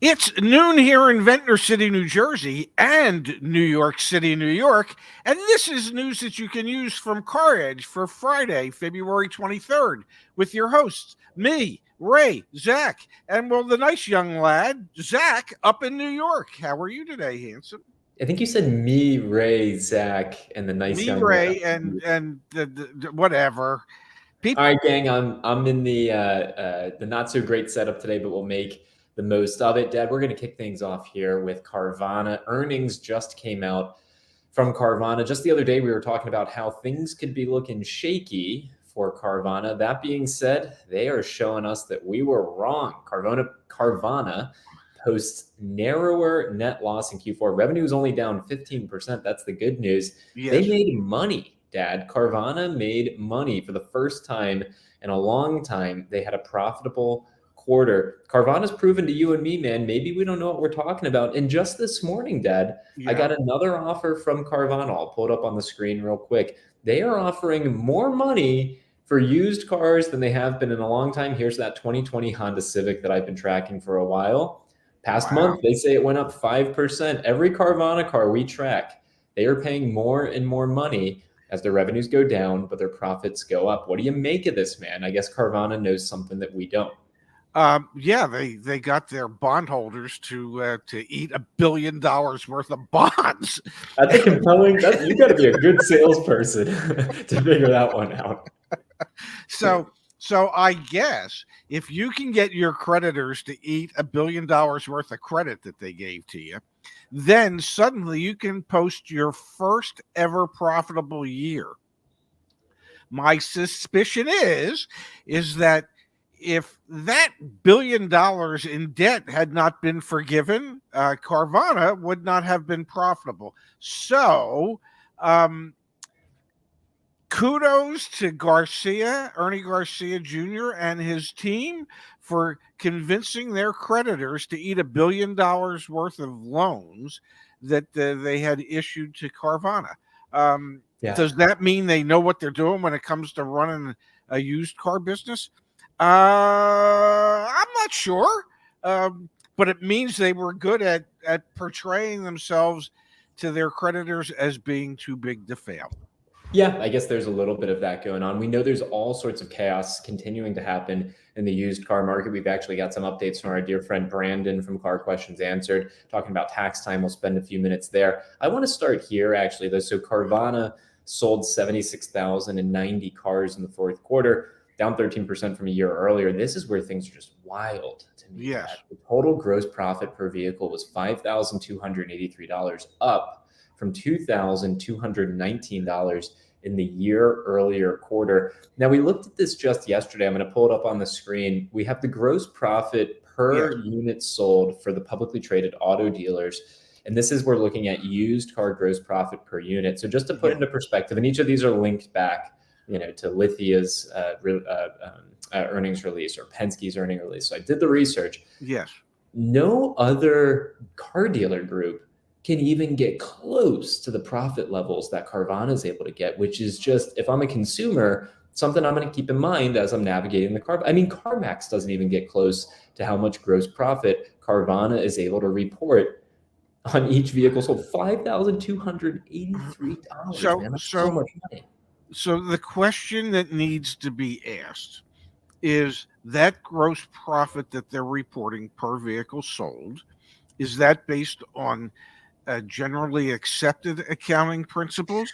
It's noon here in Ventnor City, New Jersey, and New York City, New York. And this is news that you can use from CarEdge for Friday, February 23rd, with your hosts, me, Ray, Zach, and well, the nice young lad, Zach, up in New York. How are you today, handsome? I think you said me, Ray, Zach, and the nice Me, young man. Ray, and the whatever. All People, right, gang. I'm in the not so great setup today, but we'll make the most of it. Dad, we're gonna kick things off here with Carvana. Earnings just came out from Carvana. Just the other day, we were talking about how things could be looking shaky for Carvana. That being said, they are showing us that we were wrong. Carvana posts narrower net loss in Q4. Revenue is only down 15%. That's the good news. They yes. made money, Dad. Carvana made money for the first time in a long time. They had a profitable quarter. Carvana's proven to you and me, man, maybe we don't know what we're talking about. And just this morning, Dad, I Yeah. got another offer from Carvana. I'll pull it up on the screen real quick. They are offering more money for used cars than they have been in a long time. Here's that 2020 Honda Civic that I've been tracking for a while. Past Wow. month, they say it went up 5%. Every Carvana car we track, they are paying more and more money as their revenues go down, but their profits go up. What do you make of this, man? I guess Carvana knows something that we don't. Yeah, they got their bondholders to eat $1 billion worth of bonds. That's a compelling. You got to be a good salesperson to figure that one out. So I guess if you can get your creditors to eat $1 billion worth of credit that they gave to you, then suddenly you can post your first ever profitable year. My suspicion is that if that $1 billion in debt had not been forgiven, Carvana would not have been profitable. So, um, kudos to Ernie Garcia Jr. and his team for convincing their creditors to eat $1 billion worth of loans that they had issued to Carvana. Yeah. Does that mean they know what they're doing when it comes to running a used car business? I'm not sure, but it means they were good at portraying themselves to their creditors as being too big to fail. Yeah, I guess there's a little bit of that going on. We know there's all sorts of chaos continuing to happen in the used car market. We've actually got some updates from our dear friend Brandon from Car Questions Answered, talking about tax time. We'll spend a few minutes there. I want to start here, actually, though. So Carvana sold 76,090 cars in the fourth quarter, down 13% from a year earlier. This is where things are just wild to me. Yes. The total gross profit per vehicle was $5,283, up from $2,219 in the year earlier quarter. Now, we looked at this just yesterday. I'm going to pull it up on the screen. We have the gross profit per unit sold for the publicly traded auto dealers. And this is, we're looking at used car gross profit per unit. So just to put into perspective, and each of these are linked back, to Lithia's earnings release or Penske's earnings release. So I did the research. Yes. No other car dealer group can even get close to the profit levels that Carvana is able to get, which is just, if I'm a consumer, something I'm going to keep in mind as I'm navigating the car. I mean, CarMax doesn't even get close to how much gross profit Carvana is able to report on each vehicle sold. $5,283. Man, that's so much money. So the question that needs to be asked is that gross profit that they're reporting per vehicle sold, is that based on generally accepted accounting principles,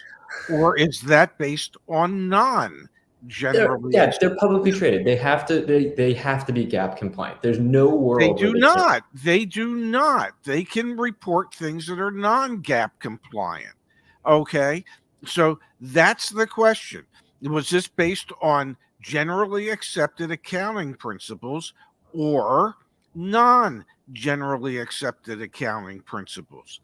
or is that based on non-generally? They're publicly traded. They have to be GAAP compliant. There's no world They do not. They do not. They can report things that are non-GAAP compliant. Okay, so that's the question. Was this based on generally accepted accounting principles or non-generally accepted accounting principles?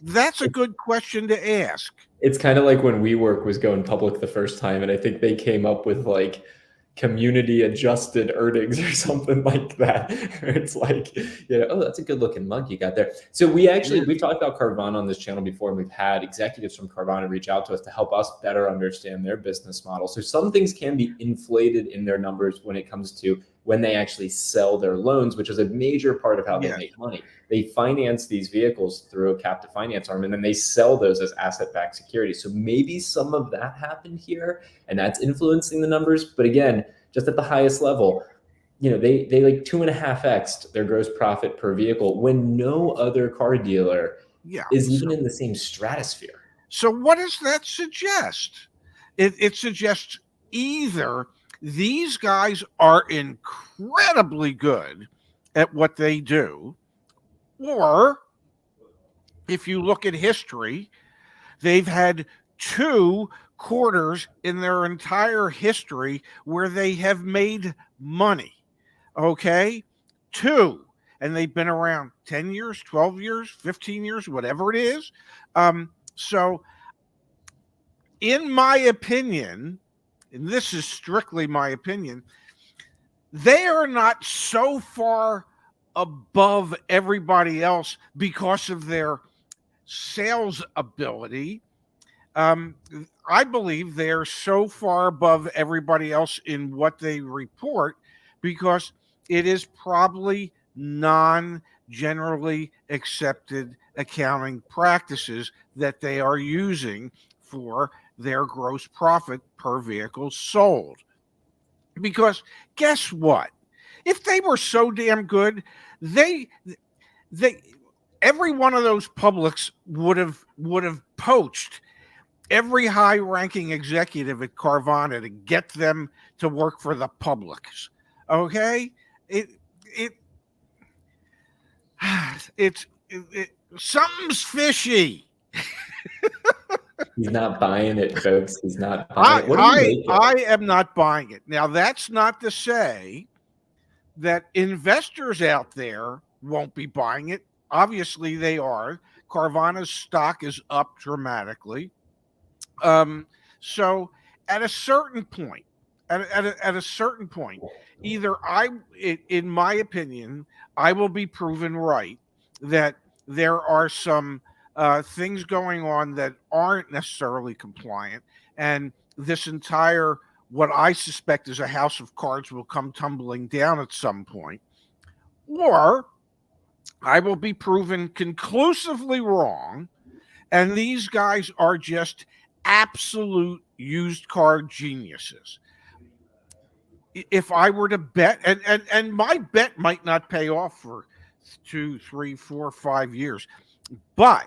That's a good question to ask. It's kind of like when WeWork was going public the first time, and I think they came up with like community adjusted earnings or something like that. It's like, oh, that's a good looking mug you got there. So we've talked about Carvana on this channel before, and we've had executives from Carvana reach out to us to help us better understand their business model. So some things can be inflated in their numbers when it comes to when they actually sell their loans, which is a major part of how they make money. They finance these vehicles through a captive finance arm, and then they sell those as asset-backed securities. So maybe some of that happened here, and that's influencing the numbers. But again, just at the highest level, you know, they like 2.5x their gross profit per vehicle when no other car dealer is even in the same stratosphere. So what does that suggest? It suggests either these guys are incredibly good at what they do, or if you look at history, they've had 2 quarters in their entire history where they have made money. Okay? 2. And they've been around 10 years, 12 years, 15 years, whatever it is. So, in my opinion, and this is strictly my opinion, they are not so far above everybody else because of their sales ability. I believe they are so far above everybody else in what they report because it is probably non-generally accepted accounting practices that they are using for their gross profit per vehicle sold. Because guess what? If they were so damn good, they every one of those publics would have poached every high-ranking executive at Carvana to get them to work for the publics. Okay? Something's fishy. He's not buying it, folks. He's not buying it. I am not buying it. Now, that's not to say that investors out there won't be buying it. Obviously, they are. Carvana's stock is up dramatically. So at a certain point, either in my opinion, I will be proven right that there are some things going on that aren't necessarily compliant, and this entire what I suspect is a house of cards will come tumbling down at some point, or I will be proven conclusively wrong, and these guys are just absolute used car geniuses. If I were to bet, and my bet might not pay off for 2, 3, 4, 5 years, but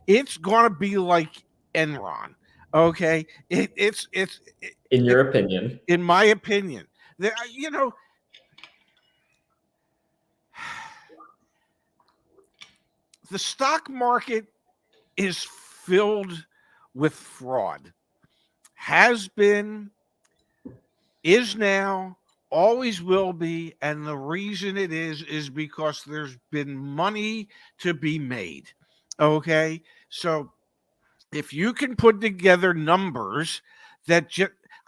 it's going to be like Enron. Okay, it's in your opinion, in my opinion, you know, the stock market is filled with fraud. Has been, is now, always will be, and the reason it is because there's been money to be made. Okay, so if you can put together numbers that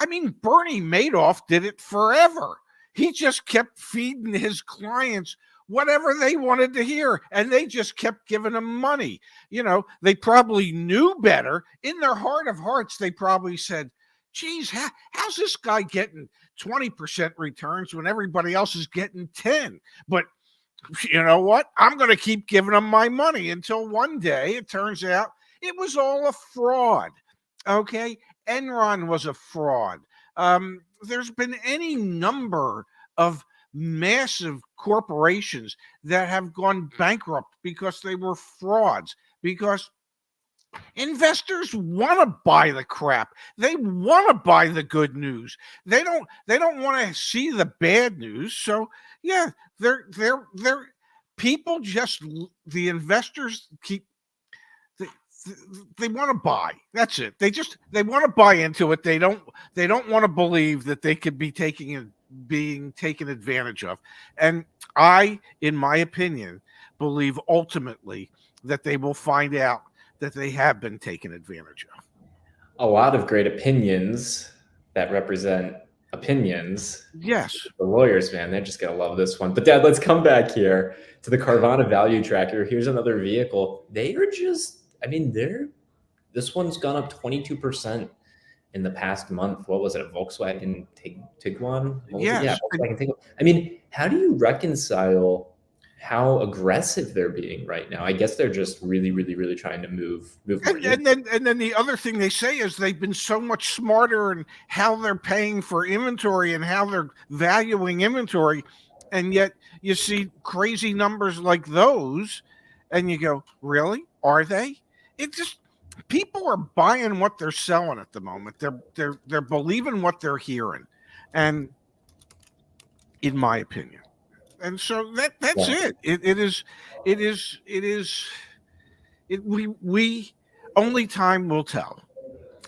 Bernie Madoff did it forever. He just kept feeding his clients whatever they wanted to hear, and they just kept giving them money. You know, they probably knew better. In their heart of hearts, they probably said, geez, how's this guy getting 20% returns when everybody else is getting 10? But you know what? I'm going to keep giving them my money until one day it turns out it was all a fraud. Okay? Enron was a fraud. There's been any number of massive corporations that have gone bankrupt because they were frauds, because investors want to buy the crap. They want to buy the good news. They don't want to see the bad news. So yeah, they're people just, the investors keep, they want to buy. That's it. They want to buy into it. They don't want to believe that they could be being taken advantage of. And I, in my opinion, believe ultimately that they will find out that they have been taken advantage of. A lot of great opinions that represent opinions. Yes. The lawyers, man, they're just going to love this one. But Dad, let's come back here to the Carvana value tracker. Here's another vehicle. They are just, this one's gone up 22% in the past month. What was it? A Volkswagen Tiguan? What was it? Yeah, Yes. Volkswagen Tiguan. I mean, how do you reconcile how aggressive they're being right now? I guess they're just really, really, really trying to move more. And then the other thing they say is they've been so much smarter in how they're paying for inventory and how they're valuing inventory, and yet you see crazy numbers like those, and you go, really? Are they? It just people are buying what they're selling at the moment. They're believing what they're hearing, and in my opinion, and so that's it. We only time will tell.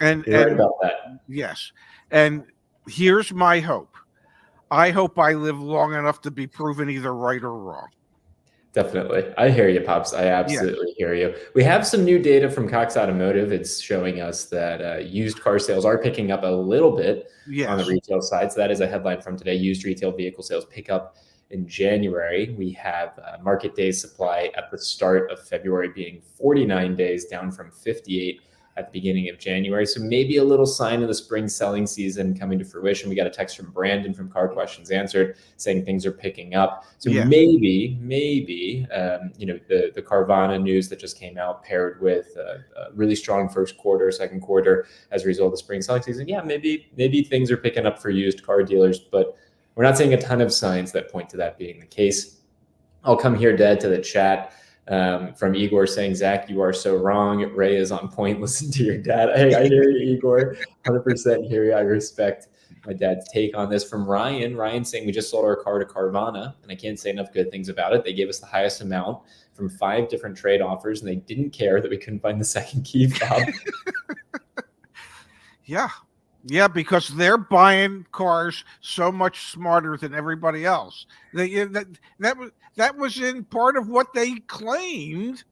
And You're right about that. yes, and here's my hope. I hope I live long enough to be proven either right or wrong. Definitely. I hear you, Pops. I absolutely hear you. We have some new data from Cox Automotive. It's showing us that used car sales are picking up a little bit on the retail side. So that is a headline from today. Used retail vehicle sales pick up in January. We have market days supply at the start of February being 49 days, down from 58 at the beginning of January. So maybe a little sign of the spring selling season coming to fruition. We got a text from Brandon from Car Questions Answered saying things are picking up. So maybe, the Carvana news that just came out paired with a really strong first quarter, second quarter as a result of the spring selling season. Yeah, maybe things are picking up for used car dealers, but we're not seeing a ton of signs that point to that being the case. I'll come here, Dad, to the chat. From Igor saying, Zach, you are so wrong. Ray is on point. Listen to your dad. Hey, I hear you, Igor. 100% hear you. I respect my dad's take on this. From Ryan saying, we just sold our car to Carvana, and I can't say enough good things about it. They gave us the highest amount from 5 different trade offers, and they didn't care that we couldn't find the second key fob. Yeah, because they're buying cars so much smarter than everybody else. That was in part of what they claimed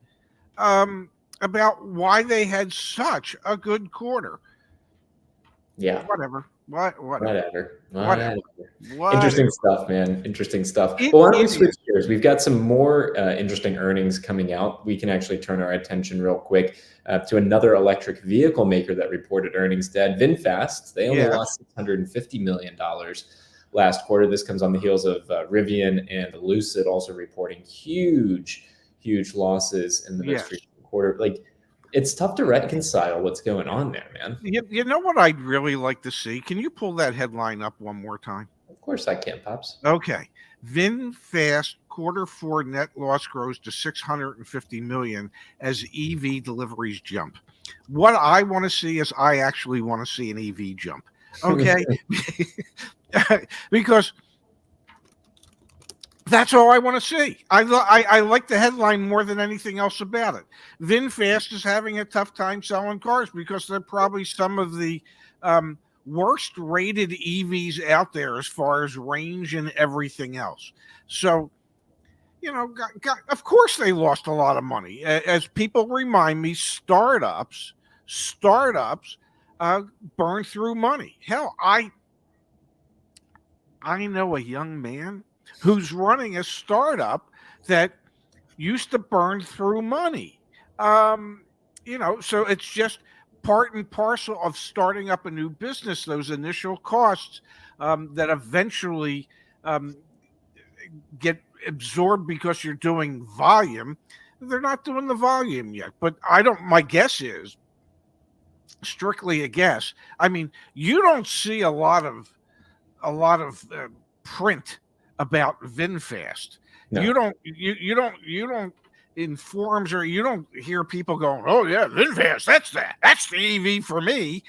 about why they had such a good quarter. Yeah. Whatever. Interesting stuff, man. Interesting stuff. Well, why don't we switch gears? We've got some more interesting earnings coming out. We can actually turn our attention real quick to another electric vehicle maker that reported earnings dead. VinFast, they only lost $650 million last quarter. This comes on the heels of Rivian and Lucid also reporting huge losses in the most recent quarter. Like, it's tough to reconcile what's going on there, man. You know what I'd really like to see? Can you pull that headline up one more time? Of course I can, Pops. Okay. VinFast Q4 net loss grows to $650 million as EV deliveries jump. What I want to see is I actually want to see an EV jump. Okay. Because that's all I want to see. I like the headline more than anything else about it. VinFast is having a tough time selling cars because they're probably some of the worst rated EVs out there as far as range and everything else. So, of course they lost a lot of money. As people remind me, startups burn through money. Hell, I know a young man who's running a startup that used to burn through money. So it's just part and parcel of starting up a new business, those initial costs that eventually get absorbed because you're doing volume. They're not doing the volume yet, but my guess is strictly a guess. I mean, you don't see a lot of print about VinFast. No. You don't in forums, or you don't hear people going, "Oh yeah, VinFast, that's the EV for me."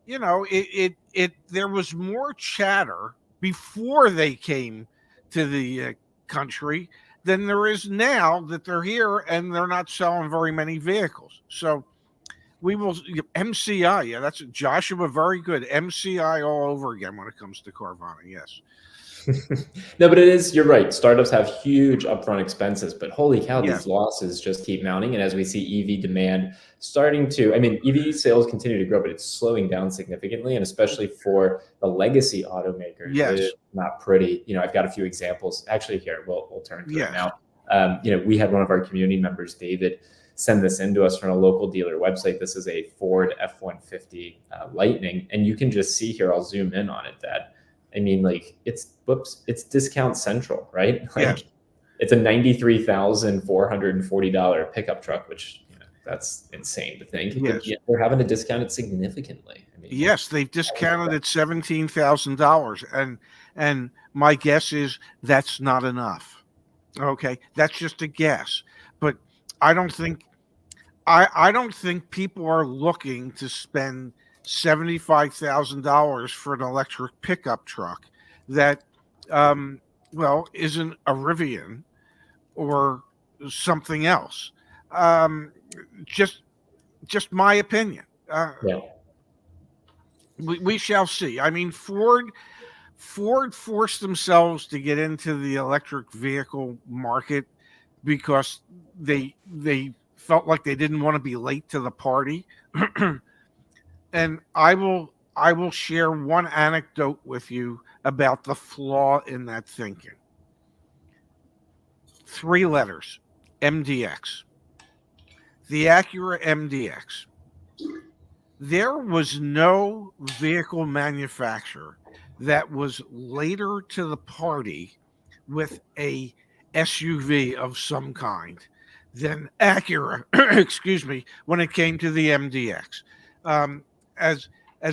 There was more chatter before they came to the country than there is now that they're here and they're not selling very many vehicles. So we will MCI. Yeah, that's Joshua. Very good. MCI all over again when it comes to Carvana. Yes. No, but you're right. Startups have huge upfront expenses, but holy cow, these losses just keep mounting. And as we see EV demand EV sales continue to grow, but it's slowing down significantly. And especially for the legacy automakers, it's not pretty. I've got a few examples actually here. We'll turn to it now. We had one of our community members, David, send this into us from a local dealer website. This is a Ford F-150 Lightning, and you can just see here. I'll zoom in on it, Dad. I mean, like it's discount central, right? Like it's a $93,440 pickup truck, which that's insane to think. Yes. But they're having to discount it significantly. I mean, yes, they've discounted it $17,000, and my guess is that's not enough. Okay, that's just a guess, but I don't think people are looking to spend $75,000 for an electric pickup truck that, isn't a Rivian or something else. Just my opinion. We shall see. I mean, Ford forced themselves to get into the electric vehicle market because they felt like they didn't want to be late to the party. And I will share one anecdote with you about the flaw in that thinking. 3 letters, MDX. The Acura MDX. There was no vehicle manufacturer that was later to the party with a SUV of some kind than Acura, excuse me, when it came to the MDX. As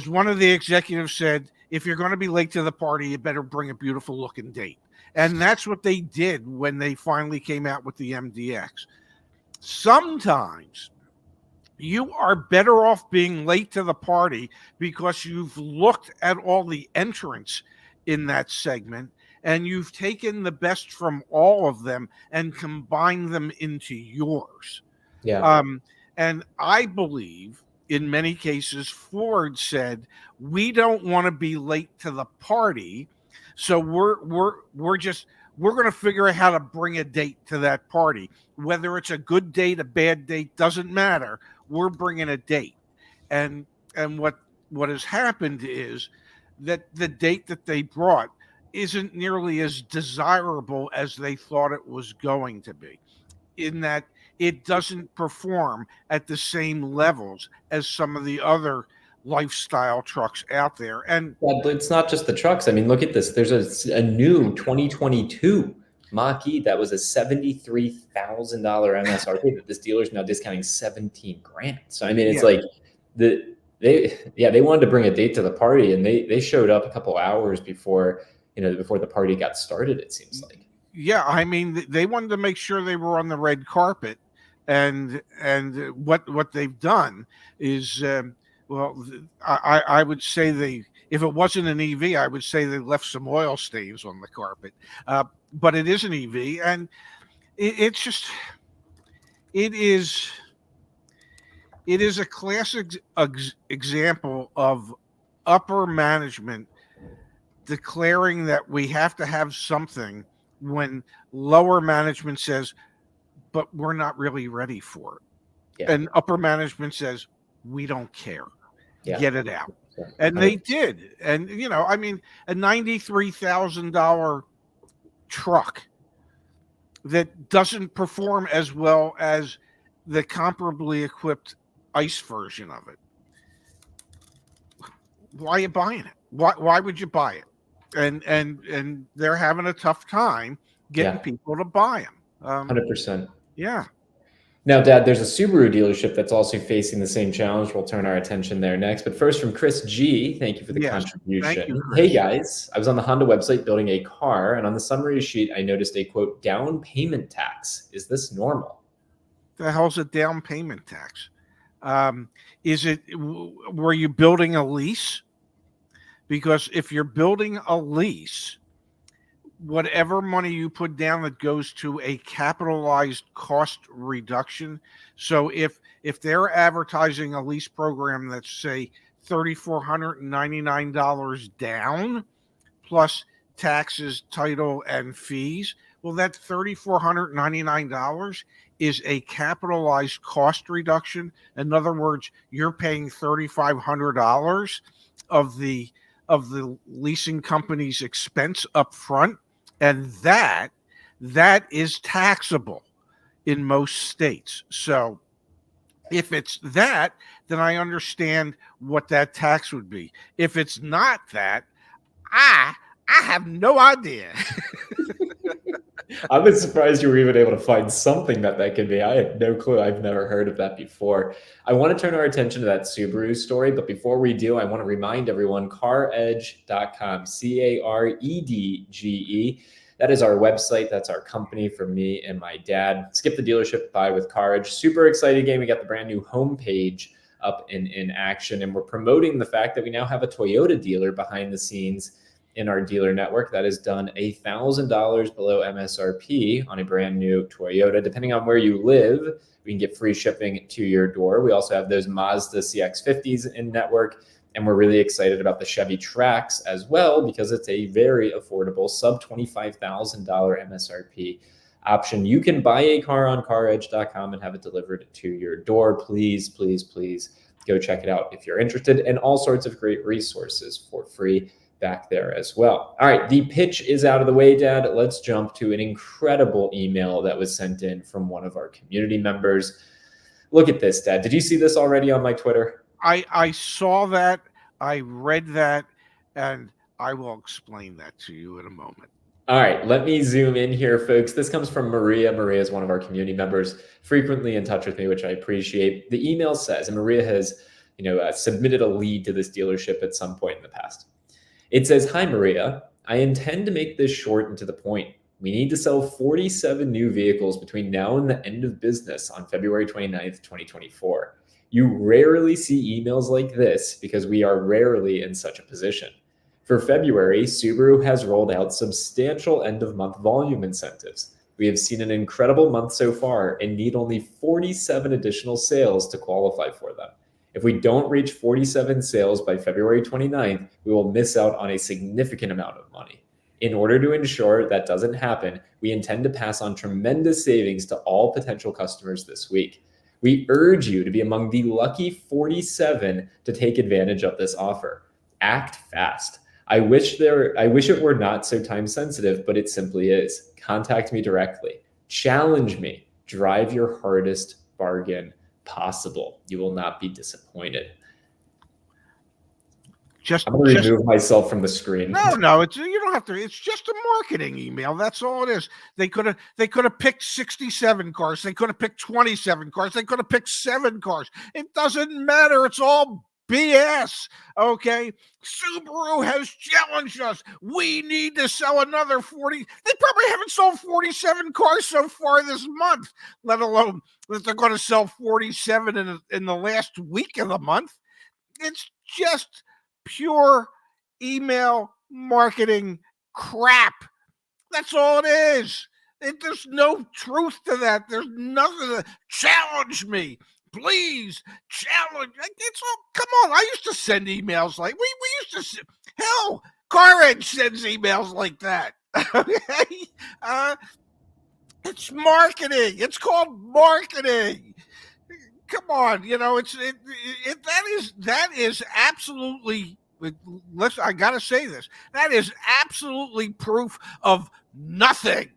one of the executives said, if you're going to be late to the party, you better bring a beautiful looking date. And that's what they did when they finally came out with the MDX. Sometimes you are better off being late to the party because you've looked at all the entrants in that segment and you've taken the best from all of them and combined them into yours. Yeah. And I believe in many cases, Ford said, we don't want to be late to the party. So we're going to figure out how to bring a date to that party. Whether it's a good date, a bad date, doesn't matter. We're bringing a date. And what has happened is that the date that they brought isn't nearly as desirable as they thought it was going to be, in that it doesn't perform at the same levels as some of the other lifestyle trucks out there. And it's not just the trucks. I mean, look at this. There's a new 2022 Mach-E that was a $73,000 MSRP that this dealer is now discounting $17,000. So I mean, it's like they wanted to bring a date to the party, and they showed up a couple hours before the party got started. It seems like. Yeah, I mean, they wanted to make sure they were on the red carpet, and what they've done is, I would say if it wasn't an EV, I would say they left some oil stains on the carpet, but it is an EV, and it is a classic example of upper management declaring that we have to have something when lower management says, but we're not really ready for it. Yeah. And upper management says, we don't care. Yeah. Get it out. Yeah. And they did. And, I mean, a $93,000 truck that doesn't perform as well as the comparably equipped ICE version of it. Why are you buying it? Why would you buy it? And they're having a tough time getting people to buy them. 100%. Yeah. Now, Dad, there's a Subaru dealership that's also facing the same challenge. We'll turn our attention there next. But first, from Chris G, thank you for the contribution. Thank you, Chris. Hey, guys, I was on the Honda website building a car, and on the summary sheet, I noticed a, quote, down payment tax. Is this normal? The hell's a down payment tax? Were you building a lease? Because if you're building a lease, whatever money you put down, that goes to a capitalized cost reduction. So if they're advertising a lease program that's, say, $3,499 down plus taxes, title, and fees, well, that $3,499 is a capitalized cost reduction. In other words, you're paying $3,500 of the leasing company's expense up front, and that that is taxable in most states. So if it's that, then I understand what that tax would be. If it's not that, I have no idea. I was surprised you were even able to find something that could be. I had no clue. I've never heard of that before. I want to turn our attention to that Subaru story, but before we do, I want to remind everyone caredge.com, CAREDGE. That is our website. That's our company for me and my dad. Skip the dealership, buy with CarEdge. Super excited game. We got the brand new homepage up in action, and we're promoting the fact that we now have a Toyota dealer behind the scenes in our dealer network that has done $1,000 below MSRP on a brand new Toyota. Depending on where you live, we can get free shipping to your door. We also have those Mazda CX-50s in network, and we're really excited about the Chevy Trax as well because it's a very affordable sub $25,000 MSRP option. You can buy a car on caredge.com and have it delivered to your door. Please, please, please go check it out if you're interested, and all sorts of great resources for free back there as well. All right, the pitch is out of the way, Dad. Let's jump to an incredible email that was sent in from one of our community members. Look at this, Dad. Did you see this already on my Twitter? I saw that, I read that, and I will explain that to you in a moment. All right, let me zoom in here, folks. This comes from Maria. Maria is one of our community members, frequently in touch with me, which I appreciate. The email says, and Maria has submitted a lead to this dealership at some point in the past. It says, "Hi, Maria. I intend to make this short and to the point. We need to sell 47 new vehicles between now and the end of business on February 29th, 2024. You rarely see emails like this because we are rarely in such a position. For February, Subaru has rolled out substantial end-of-month volume incentives. We have seen an incredible month so far and need only 47 additional sales to qualify for them. If we don't reach 47 sales by February 29th, we will miss out on a significant amount of money. In order to ensure that doesn't happen, we intend to pass on tremendous savings to all potential customers this week. We urge you to be among the lucky 47 to take advantage of this offer. Act fast. I wish it were not so time sensitive, but it simply is. Contact me directly. Challenge me. Drive your hardest bargain possible. You will not be disappointed." I'm going to remove myself from the screen. No, you don't have to. It's just a marketing email. That's all it is. They could have picked 67 cars. They could have picked 27 cars. They could have picked 7 cars. It doesn't matter. It's all BS. Okay, Subaru has challenged us. We need to sell another 40. They probably haven't sold 47 cars so far this month, let alone that they're going to sell 47 in the last week of the month. It's just pure email marketing crap. That's all it is. There's no truth to that. There's nothing to challenge me. Please challenge. It's all, come on. I used to send emails like we used to. Hell, CarEdge sends emails like that. Okay, it's marketing. It's called marketing. Come on, that is absolutely. Listen, I gotta say this. That is absolutely proof of nothing.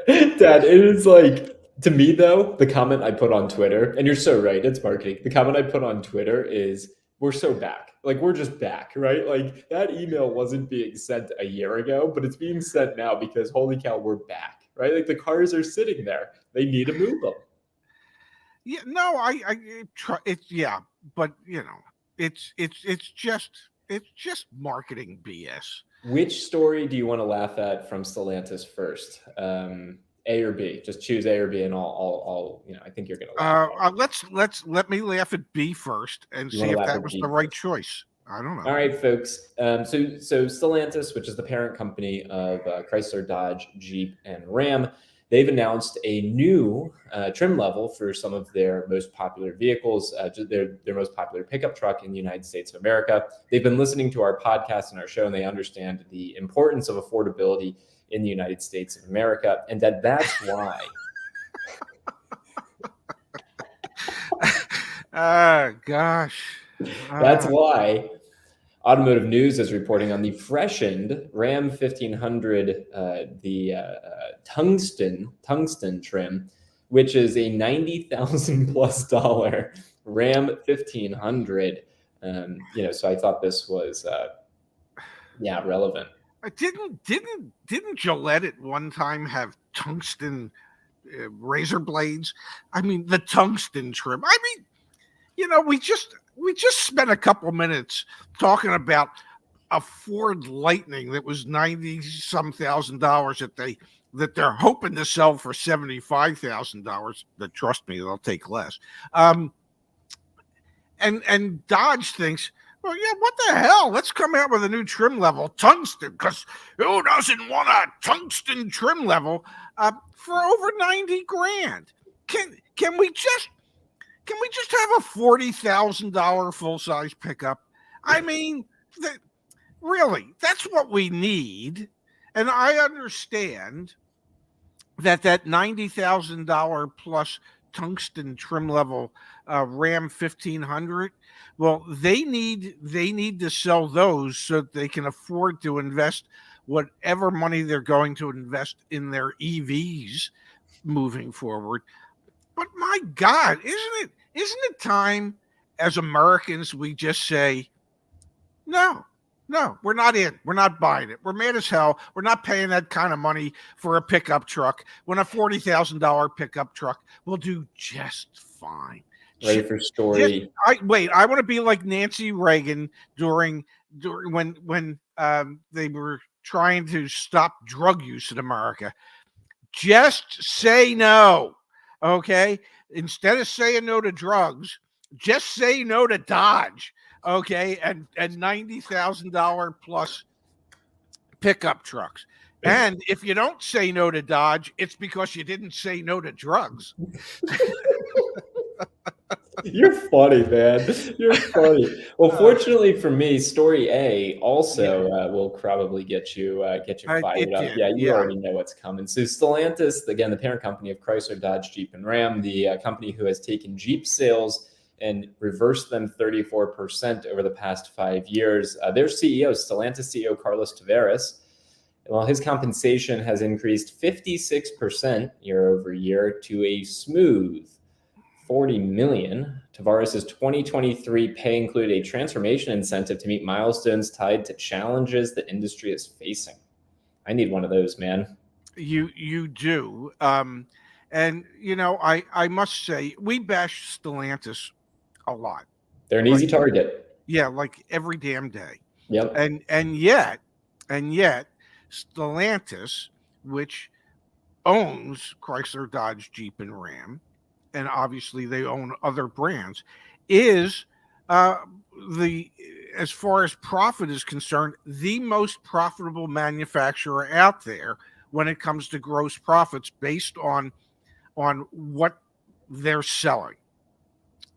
Dad, it is like, to me though, the comment I put on Twitter, and you're so right, it's marketing. The comment I put on Twitter is, "We're so back. Like, we're just back," right? Like, that email wasn't being sent a year ago, but it's being sent now because holy cow, we're back, right? Like, the cars are sitting there. They need to move them. Yeah, no, I try. It's but it's just marketing BS. Which story do you want to laugh at from Stellantis first? A or B? Just choose A or B, and I'll I think you're gonna laugh. Let me laugh at B first and see if that was the right choice. I don't know. All right, folks. So Stellantis, which is the parent company of Chrysler, Dodge, Jeep, and Ram, they've announced a new trim level for some of their most popular vehicles, their most popular pickup truck in the United States of America. They've been listening to our podcast and our show, and they understand the importance of affordability in the United States of America, and that's why. Oh, gosh. That's why Automotive News is reporting on the freshened Ram 1500, the tungsten trim, which is a $90,000 plus Ram 1500. So I thought this was relevant. Didn't Gillette at one time have tungsten razor blades? I mean, the tungsten trim. I mean, we just spent a couple minutes talking about a Ford Lightning that was $90-some thousand that they're hoping to sell for $75,000. But trust me, they'll take less. And Dodge thinks, well, yeah, what the hell? Let's come out with a new trim level, tungsten, because who doesn't want a tungsten trim level for over 90 grand? Can we just have a $40,000 full size pickup? I mean, really, that's what we need. And I understand that $90,000 plus tungsten trim level Ram 1500. Well, they need to sell those so that they can afford to invest whatever money they're going to invest in their EVs moving forward. But my God, isn't it time as Americans we just say, no, we're not in. We're not buying it. We're mad as hell. We're not paying that kind of money for a pickup truck when a $40,000 pickup truck will do just fine. Ready for story? I want to be like Nancy Reagan during when they were trying to stop drug use in America. Just say no, okay? Instead of saying no to drugs, just say no to Dodge, okay? And $90,000 plus pickup trucks. And if you don't say no to Dodge, it's because you didn't say no to drugs. You're funny, man. You're funny. Well, fortunately for me, story A also will probably get you fired up. You already know what's coming. So Stellantis, again, the parent company of Chrysler, Dodge, Jeep, and Ram, the company who has taken Jeep sales and reversed them 34% over the past 5 years. Their CEO, Stellantis CEO Carlos Tavares, well, his compensation has increased 56% year over year to a smooth $40 million. Tavares' 2023 pay included a transformation incentive to meet milestones tied to challenges the industry is facing. I need one of those, man. You do. And I must say, we bash Stellantis a lot. They're an easy target. Yeah, like every damn day. Yep. And yet, Stellantis, which owns Chrysler, Dodge, Jeep, and Ram, and obviously they own other brands, is as far as profit is concerned, the most profitable manufacturer out there when it comes to gross profits based on what they're selling.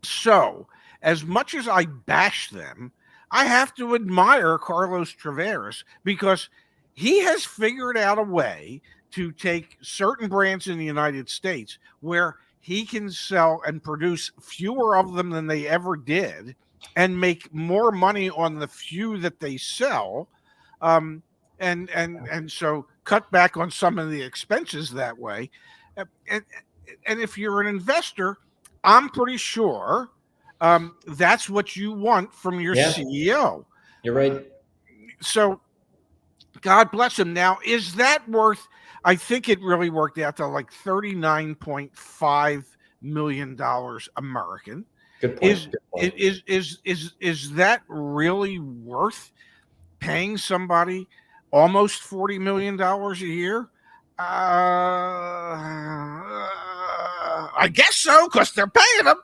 So, as much as I bash them, I have to admire Carlos Tavares because he has figured out a way to take certain brands in the United States where he can sell and produce fewer of them than they ever did and make more money on the few that they sell. And so cut back on some of the expenses that way. And if you're an investor, I'm pretty sure that's what you want from your CEO. You're right. So God bless him. Now, is that worth, I think it really worked out to like $39.5 million American. Good point. Is that really worth paying somebody almost $40 million a year? I guess so, because they're paying them.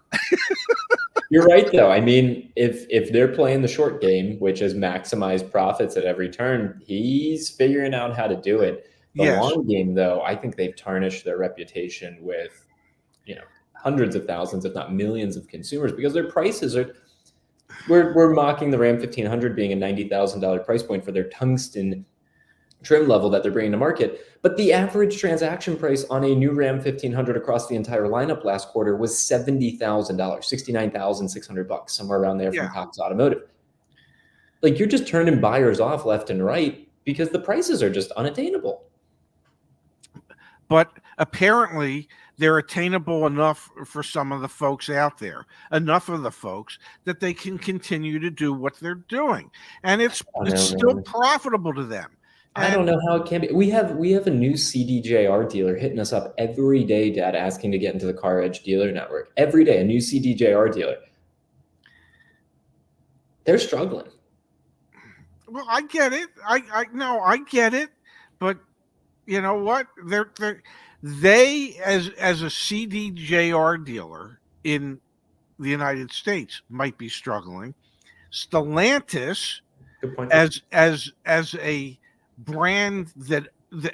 You're right, though. I mean, if they're playing the short game, which is maximize profits at every turn, he's figuring out how to do it. The long game, though, I think they've tarnished their reputation with, hundreds of thousands, if not millions of consumers, because their prices are. We're mocking the Ram 1500 being a $90,000 price point for their tungsten trim level that they're bringing to market. But the average transaction price on a new Ram 1500 across the entire lineup last quarter was $70,000, $69,600, somewhere around there from Cox Automotive. Like, you're just turning buyers off left and right because the prices are just unattainable. But apparently they're attainable enough for some of the folks out there, enough of the folks that they can continue to do what they're doing, and it's I don't it's know, still man. profitable to them. I don't And know how it can be. We have a new CDJR dealer hitting us up every day, Dad, asking to get into the CarEdge dealer network. Every day, a new CDJR dealer. They're struggling. well, I get it. I no, I get it, but you know what? They as a CDJR dealer in the United States might be struggling. Stellantis Good point. as a brand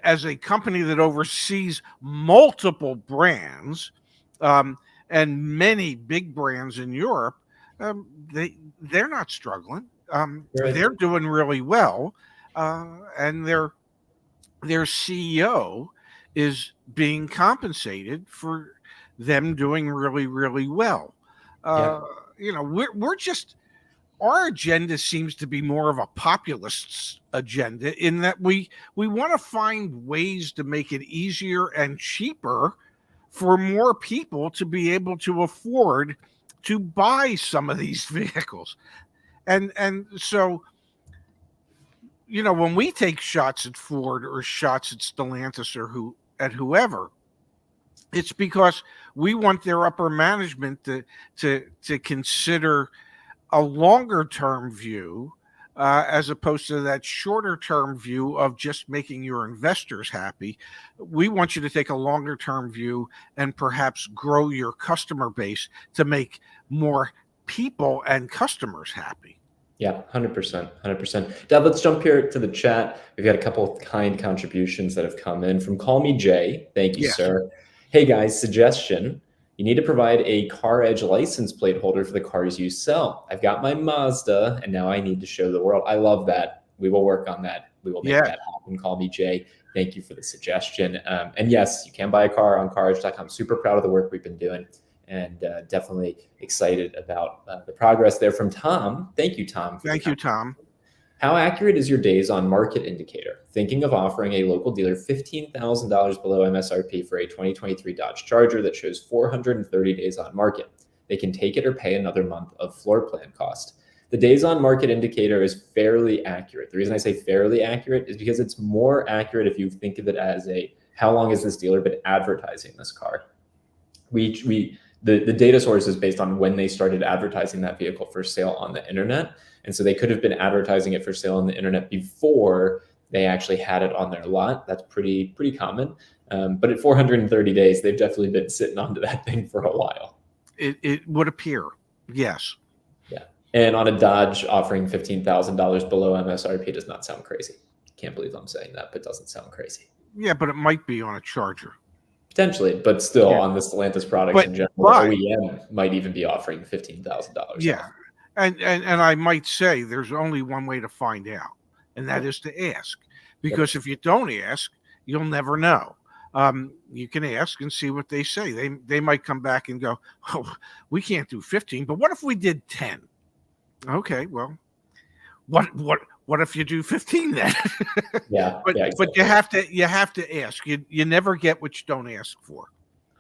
as a company that oversees multiple brands, and many big brands in Europe, they're not struggling. Right. They're doing really well, and their CEO is being compensated for them doing really, really well. Yeah. Uh, we're just our agenda seems to be more of a populist's agenda in that we want to find ways to make it easier and cheaper for more people to be able to afford to buy some of these vehicles. And so when we take shots at Ford or shots at Stellantis or whoever, it's because we want their upper management to consider a longer term view, as opposed to that shorter term view of just making your investors happy. We want you to take a longer term view and perhaps grow your customer base to make more people and customers happy. Yeah, 100%. 100%. Dad, let's jump here to the chat. We've got a couple of kind contributions that have come in from Call Me Jay. Thank you, Yes. sir. Hey, guys, suggestion. You need to provide a CarEdge license plate holder for the cars you sell. I've got my Mazda, and now I need to show the world. I love that. We will work on that. We will make that happen. Call me Jay. Thank you for the suggestion. And yes, you can buy a car on CarEdge.com. Super proud of the work we've been doing, and definitely excited about the progress there from Tom. Thank you, Tom. Thank you, Tom. How accurate is your days on market indicator? Thinking of offering a local dealer $15,000 below MSRP for a 2023 Dodge Charger that shows 430 days on market. They can take it or pay another month of floor plan cost. The days on market indicator is fairly accurate. The reason I say fairly accurate is because it's more accurate if you think of it as how long has this dealer been advertising this car? The data source is based on when they started advertising that vehicle for sale on the internet. And so they could have been advertising it for sale on the internet before they actually had it on their lot. That's pretty common. But at 430 days, they've definitely been sitting onto that thing for a while. It would appear. Yes. Yeah. And on a Dodge, offering $15,000 below MSRP does not sound crazy. Can't believe I'm saying that, but it doesn't sound crazy. Yeah, but it might be on a Charger. Potentially, but still on the Stellantis products in general, OEM might even be offering $15,000. Yeah. Off. And I might say there's only one way to find out, and that is to ask. Because if you don't ask, you'll never know. You can ask and see what they say. They might come back and go, "Oh, we can't do 15, but what if we did 10?" Okay, well, what if you do 15 then? But exactly. you have to ask. You never get what you don't ask for.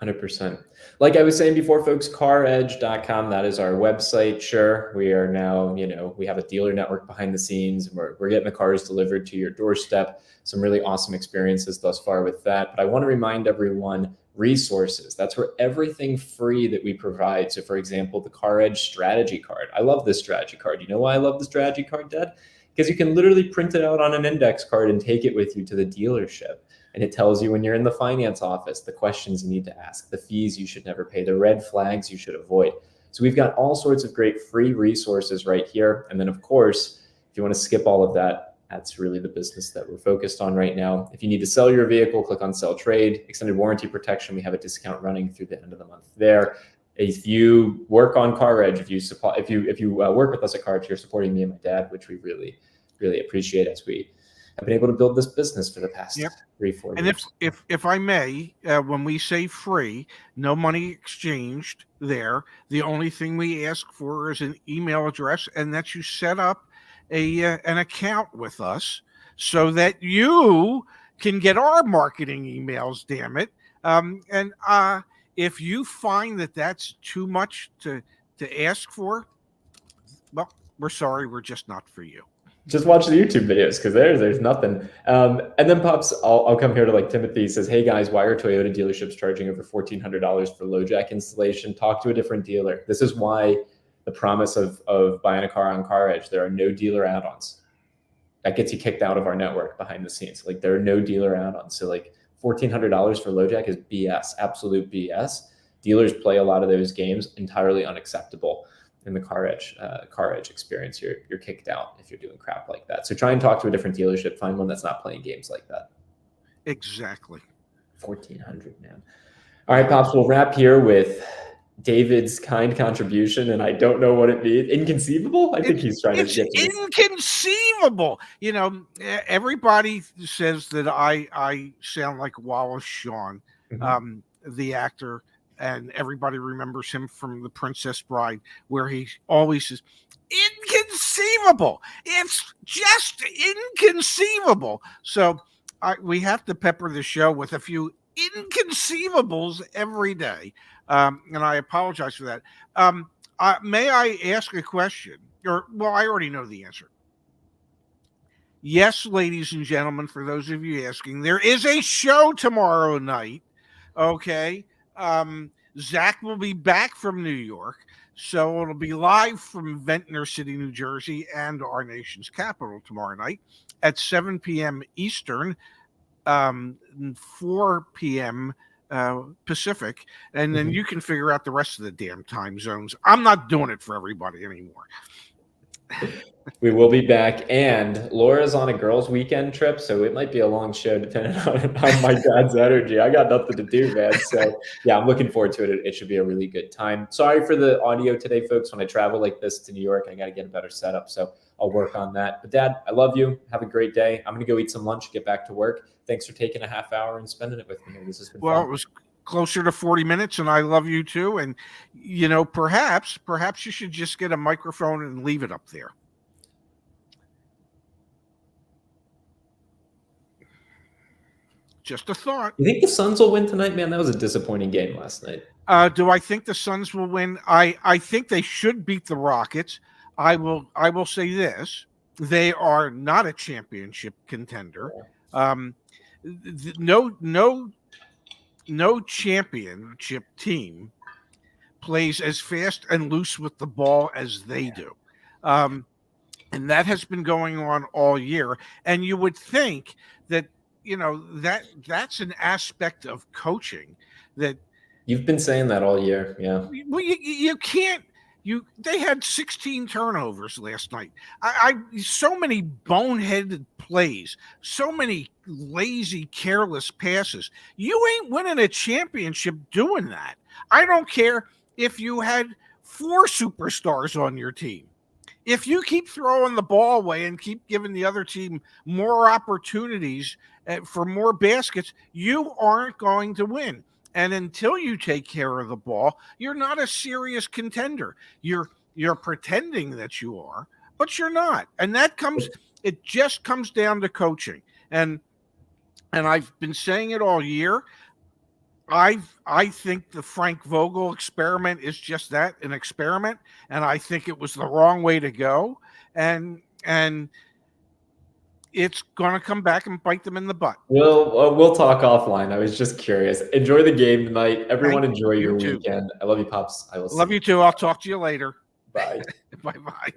100%. Like I was saying before, folks, CarEdge.com, that is our website. Sure, we are now, we have a dealer network behind the scenes. We're getting the cars delivered to your doorstep. Some really awesome experiences thus far with that. But I want to remind everyone, resources. That's where everything free that we provide. So for example, the CarEdge strategy card. I love this strategy card. You know why I love the strategy card, Dad? Because you can literally print it out on an index card and take it with you to the dealership. And it tells you when you're in the finance office, the questions you need to ask, the fees you should never pay, the red flags you should avoid. So we've got all sorts of great free resources right here. And then of course, if you want to skip all of that, that's really the business that we're focused on right now. If you need to sell your vehicle, click on sell trade, extended warranty protection. We have a discount running through the end of the month there. If you work on CarEdge, if you work with us at CarEdge, you're supporting me and my dad, which we really, really appreciate as we have been able to build this business for the past 3-4 years. And if I may, when we say free, no money exchanged there. The only thing we ask for is an email address, and that you set up an account with us so that you can get our marketing emails, damn it. And if you find that that's too much to ask for, well, we're sorry, we're just not for you. Just watch the YouTube videos because there's nothing. And then Pops, I'll come here to like Timothy says, hey guys, why are Toyota dealerships charging over $1,400 for low jack installation? Talk to a different dealer. This is why the promise of buying a car on CarEdge, there are no dealer add-ons. That gets you kicked out of our network behind the scenes. Like there are no dealer add-ons. So like $1,400 for low jack is BS, absolute BS. Dealers play a lot of those games, entirely unacceptable. In the CarEdge experience, you're kicked out if you're doing crap like that. So try and talk to a different dealership. Find one that's not playing games like that. Exactly. 1,400, man. All right, Pops, we'll wrap here with David's kind contribution, and I don't know what it means. Inconceivable? I think he's trying to get to this. Inconceivable. You know, everybody says that I sound like Wallace Shawn, the actor. And everybody remembers him from The Princess Bride, where he always says, inconceivable. It's just inconceivable. So we have to pepper the show with a few inconceivables every day. And I apologize for that. May I ask a question? Well, I already know the answer. Yes, ladies and gentlemen, for those of you asking, there is a show tomorrow night. Okay. Zach will be back from New York, so it'll be live from Ventnor City, New Jersey, and our nation's capital tomorrow night at 7 p.m. Eastern, 4 p.m. Pacific, and then you can figure out the rest of the damn time zones. I'm not doing it for everybody anymore. We will be back, and Laura's on a girls' weekend trip, so it might be a long show depending on my dad's energy. I got nothing to do, man. So yeah, I'm looking forward to it. It should be a really good time. Sorry for the audio today, folks. When I travel like this to New York, I got to get a better setup, so I'll work on that. But Dad, I love you. Have a great day. I'm going to go eat some lunch, get back to work. Thanks for taking a half hour and spending it with me. This has been fun. It was closer to 40 minutes, and I love you too. And, you know, perhaps you should just get a microphone and leave it up there. Just a thought. You think the Suns will win tonight, man? That was a disappointing game last night. Do I think the Suns will win? I think they should beat the Rockets. I will say this: they are not a championship contender. No championship team plays as fast and loose with the ball as they do. And that has been going on all year. And you would think that, you know, that's an aspect of coaching that you've been saying that all year. Yeah. Well, you can't. They had 16 turnovers last night. So many boneheaded plays, so many lazy, careless passes. You ain't winning a championship doing that. I don't care if you had 4 superstars on your team. If you keep throwing the ball away and keep giving the other team more opportunities for more baskets, you aren't going to win. And until you take care of the ball, you're not a serious contender. You're pretending that you are, but you're not. And it just comes down to coaching. And I've been saying it all year. I think the Frank Vogel experiment is just that, an experiment, and I think it was the wrong way to go, and it's going to come back and bite them in the butt. We'll talk offline. I was just curious. Enjoy the game tonight. Everyone enjoy your weekend. I love you, Pops. I will love you too. I'll talk to you later. Bye. Bye-bye.